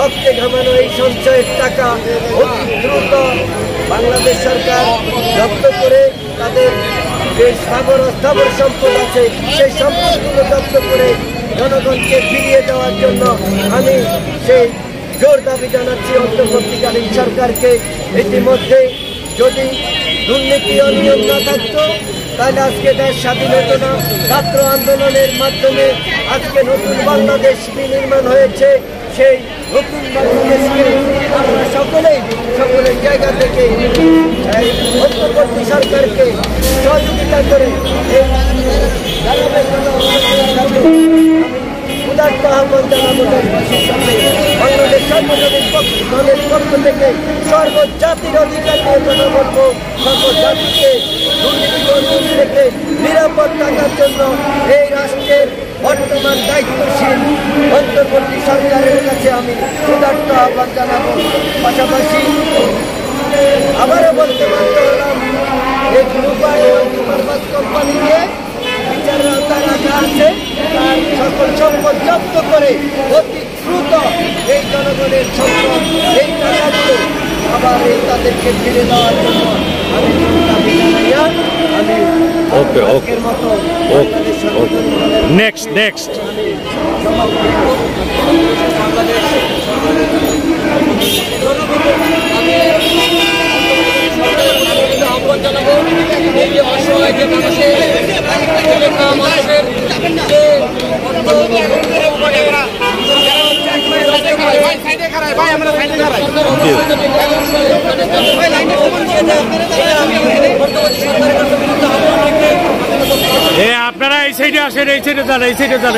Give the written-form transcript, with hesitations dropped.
রক্তে ঘামানো এই সঞ্চয়ের টাকা অতি দ্রুত বাংলাদেশ সরকার জব্দ করে তাদের যে স্থাবর সম্পদ আছে সেই সম্পদগুলো জব্দ করে জনগণকে ফিরিয়ে দেওয়ার জন্য আমি সেই জোর দাবি জানাচ্ছি অন্তর্বর্তীকালীন সরকারকে। ইতিমধ্যে যদি দুর্নীতি অনিয়ম না থাকতো তাহলে আজকে দেশ স্বাধীন হতো না। ছাত্র আন্দোলনের মাধ্যমে আজকে নতুন বাংলাদেশ বিনির্মাণ হয়েছে। সেই নতুন বাংলাদেশকে আমরা সকলের জায়গা থেকে অন্তর্বর্তী সরকারকে সহযোগিতা করে এই উদাত্ত আহ্বান জানাবো। বাংলাদেশ সার্বজনীন দলের পক্ষ থেকে সর্বজাতির অধিকার নিয়ে কথা বলবো। সর্বজাতিকে দুর্নীতি থেকে নিরাপদ থাকার জন্য এই রাষ্ট্রের বর্তমান দায়িত্বশীল অন্তর্বর্তী সরকারের কাছে আমি উদাত্ত আহ্বান জানাবো। পাশাপাশি আবারও বলতে বাধ্য হলাম, এই রূপায়ণ কোম্পানিকে বিচারের আওতায় রাখা আছে, তার সকল সম্পদ জব্দ করে অতি দ্রুত এই জনগণের সম্পদ এই টাকাগুলো আবার তাদেরকে ফিরে দেওয়ার জন্য আমি দাবি জানাইয়া আমি আজকের মতো নেক্সট আহ্বান জানাবো। এই যে অসহায় যে মানুষের আপনারা এই সাইডে আসেন, এই সাইডে যান।